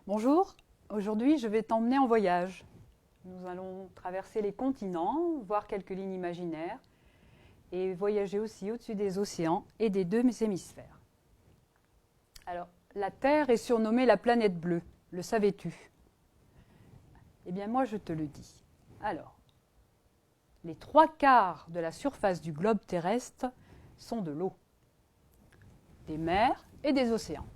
Bonjour, aujourd'hui je vais t'emmener en voyage. Nous allons traverser les continents, voir quelques lignes imaginaires et voyager aussi au-dessus des océans et des deux hémisphères. Alors, la Terre est surnommée la planète bleue, le savais-tu? Eh bien moi je te le dis. Alors, les 3/4 de la surface du globe terrestre sont de l'eau, des mers et des océans.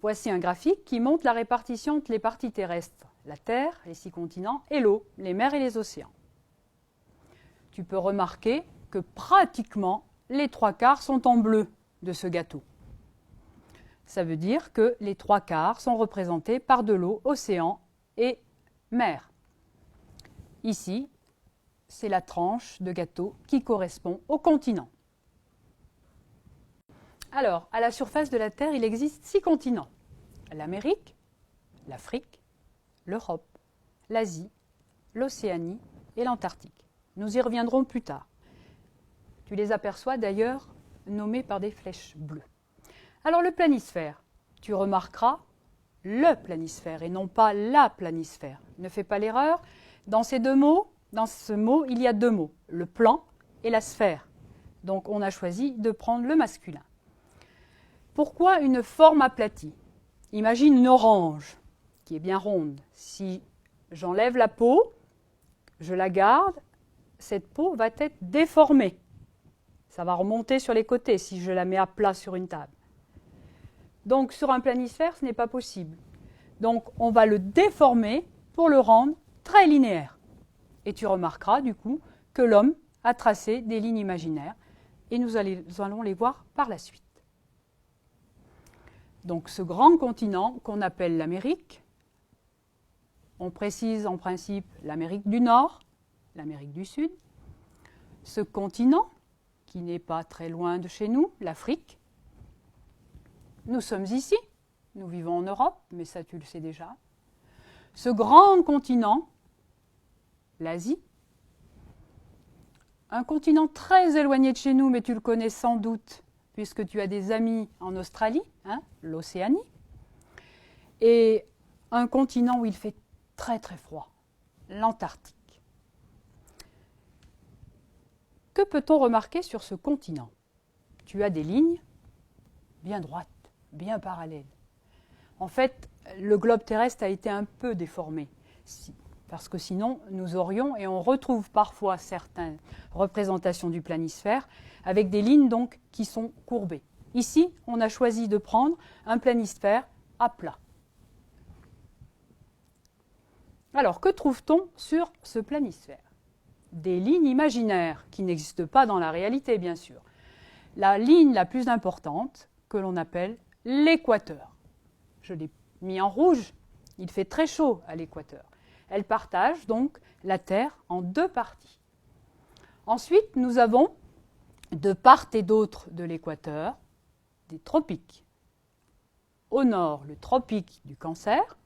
Voici un graphique qui montre la répartition entre les parties terrestres, la Terre, les 6 continents, et l'eau, les mers et les océans. Tu peux remarquer que pratiquement les 3/4 sont en bleu de ce gâteau. Ça veut dire que les 3/4 sont représentés par de l'eau, océan et mer. Ici, c'est la tranche de gâteau qui correspond au continent. Alors, à la surface de la Terre, il existe 6 continents. L'Amérique, l'Afrique, l'Europe, l'Asie, l'Océanie et l'Antarctique. Nous y reviendrons plus tard. Tu les aperçois d'ailleurs nommés par des flèches bleues. Alors le planisphère, tu remarqueras le planisphère et non pas la planisphère. Ne fais pas l'erreur, dans ces deux mots, dans ce mot, il y a deux mots, le plan et la sphère. Donc on a choisi de prendre le masculin. Pourquoi une forme aplatie? Imagine une orange qui est bien ronde. Si j'enlève la peau, je la garde, cette peau va être déformée. Ça va remonter sur les côtés si je la mets à plat sur une table. Donc sur un planisphère, ce n'est pas possible. Donc on va le déformer pour le rendre très linéaire. Et tu remarqueras du coup que l'homme a tracé des lignes imaginaires et nous allons les voir par la suite. Donc ce grand continent qu'on appelle l'Amérique, on précise en principe l'Amérique du Nord, l'Amérique du Sud. Ce continent, qui n'est pas très loin de chez nous, l'Afrique. Nous sommes ici, nous vivons en Europe, mais ça tu le sais déjà. Ce grand continent, l'Asie, un continent très éloigné de chez nous, mais tu le connais sans doute, puisque tu as des amis en Australie, l'Océanie, et un continent où il fait très très froid, l'Antarctique. Que peut-on remarquer sur ce continent? Tu as des lignes bien droites, bien parallèles. En fait, le globe terrestre a été un peu déformé, parce que sinon nous aurions, et on retrouve parfois certaines représentations du planisphère, avec des lignes donc qui sont courbées. Ici, on a choisi de prendre un planisphère à plat. Alors, que trouve-t-on sur ce planisphère? Des lignes imaginaires qui n'existent pas dans la réalité, bien sûr. La ligne la plus importante, que l'on appelle l'équateur. Je l'ai mis en rouge, il fait très chaud à l'équateur. Elle partage donc la Terre en deux parties. Ensuite, nous avons, de part et d'autre de l'équateur, des tropiques. Au nord, le tropique du Cancer,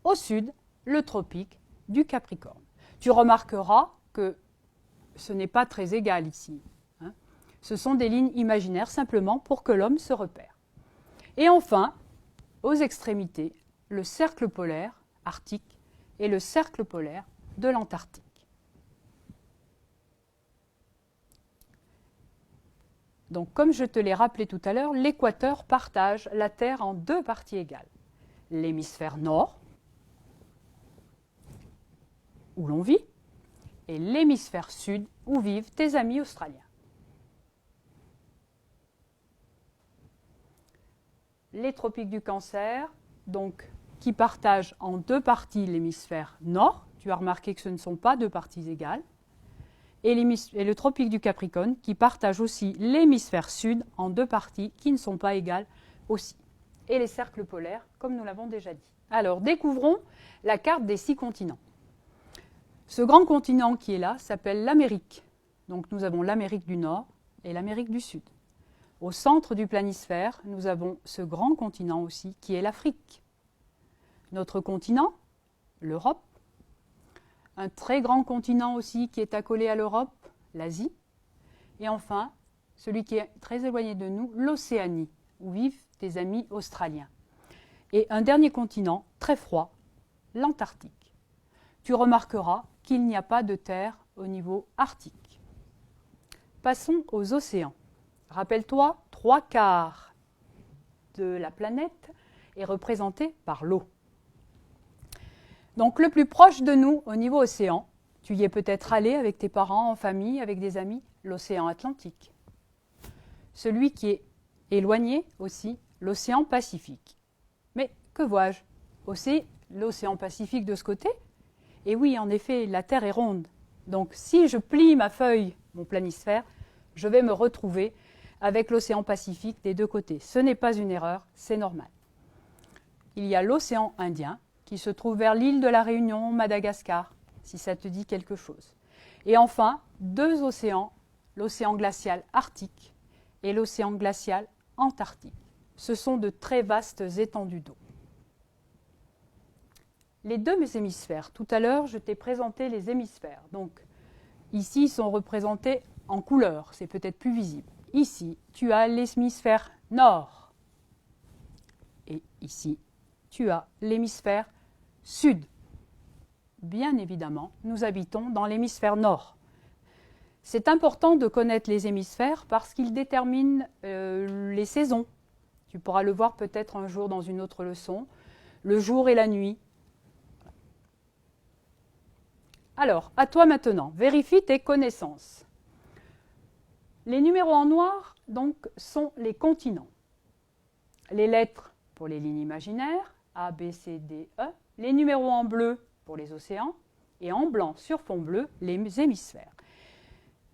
au sud, le tropique du Capricorne. Tu remarqueras que ce n'est pas très égal ici. Ce sont des lignes imaginaires simplement pour que l'homme se repère. Et enfin, aux extrémités, le cercle polaire arctique et le cercle polaire de l'Antarctique. Donc, comme je te l'ai rappelé tout à l'heure, l'équateur partage la Terre en deux parties égales. L'hémisphère nord, où l'on vit, et l'hémisphère sud, où vivent tes amis australiens. Les tropiques du Cancer, donc, qui partagent en deux parties l'hémisphère nord, tu as remarqué que ce ne sont pas deux parties égales, et le tropique du Capricorne, qui partage aussi l'hémisphère sud en deux parties qui ne sont pas égales aussi. Et les cercles polaires, comme nous l'avons déjà dit. Alors, découvrons la carte des 6 continents. Ce grand continent qui est là s'appelle l'Amérique. Donc nous avons l'Amérique du Nord et l'Amérique du Sud. Au centre du planisphère, nous avons ce grand continent aussi qui est l'Afrique. Notre continent, l'Europe. Un très grand continent aussi qui est accolé à l'Europe, l'Asie. Et enfin, celui qui est très éloigné de nous, l'Océanie, où vivent tes amis australiens. Et un dernier continent très froid, l'Antarctique. Tu remarqueras qu'il n'y a pas de terre au niveau arctique. Passons aux océans. Rappelle-toi, 3/4 de la planète est représenté par l'eau. Donc le plus proche de nous au niveau océan, tu y es peut-être allé avec tes parents, en famille, avec des amis, l'océan Atlantique. Celui qui est éloigné aussi, l'océan Pacifique. Mais que vois-je? Aussi l'océan Pacifique de ce côté? Et oui, en effet, la Terre est ronde. Donc si je plie ma feuille, mon planisphère, je vais me retrouver avec l'océan Pacifique des deux côtés. Ce n'est pas une erreur, c'est normal. Il y a l'océan Indien qui se trouve vers l'île de la Réunion, Madagascar, si ça te dit quelque chose. Et enfin, deux océans, l'océan glacial arctique et l'océan glacial antarctique. Ce sont de très vastes étendues d'eau. Les deux hémisphères, tout à l'heure, je t'ai présenté les hémisphères. Donc, ici, ils sont représentés en couleur, c'est peut-être plus visible. Ici, tu as l'hémisphère nord. Et ici, tu as l'hémisphère sud. Bien évidemment, nous habitons dans l'hémisphère nord. C'est important de connaître les hémisphères parce qu'ils déterminent les saisons. Tu pourras le voir peut-être un jour dans une autre leçon. Le jour et la nuit. Alors, à toi maintenant, vérifie tes connaissances. Les numéros en noir, donc, sont les continents. Les lettres pour les lignes imaginaires, A, B, C, D, E. Les numéros en bleu pour les océans. Et en blanc sur fond bleu, les hémisphères.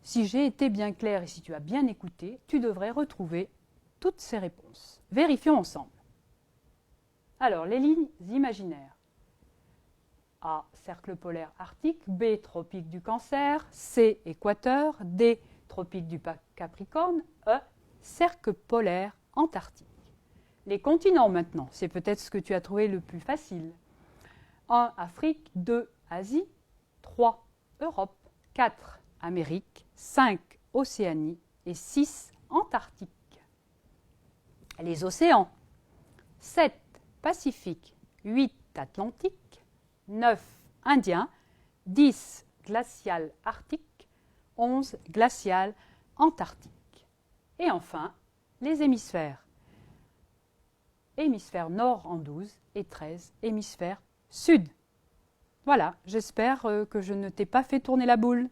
Si j'ai été bien clair et si tu as bien écouté, tu devrais retrouver toutes ces réponses. Vérifions ensemble. Alors, les lignes imaginaires. A, cercle polaire arctique, B, tropique du Cancer, C, équateur, D, tropique du Capricorne, E, cercle polaire antarctique. Les continents maintenant, c'est peut-être ce que tu as trouvé le plus facile. 1, Afrique, 2, Asie, 3, Europe, 4, Amérique, 5, Océanie et 6, Antarctique. Les océans. 7, Pacifique, 8, Atlantique, 9, Indien, 10, glacial arctique, 11, glacial antarctique. Et enfin, les hémisphères. Hémisphère nord en 12 et 13, hémisphère sud. Voilà, j'espère que je ne t'ai pas fait tourner la boule.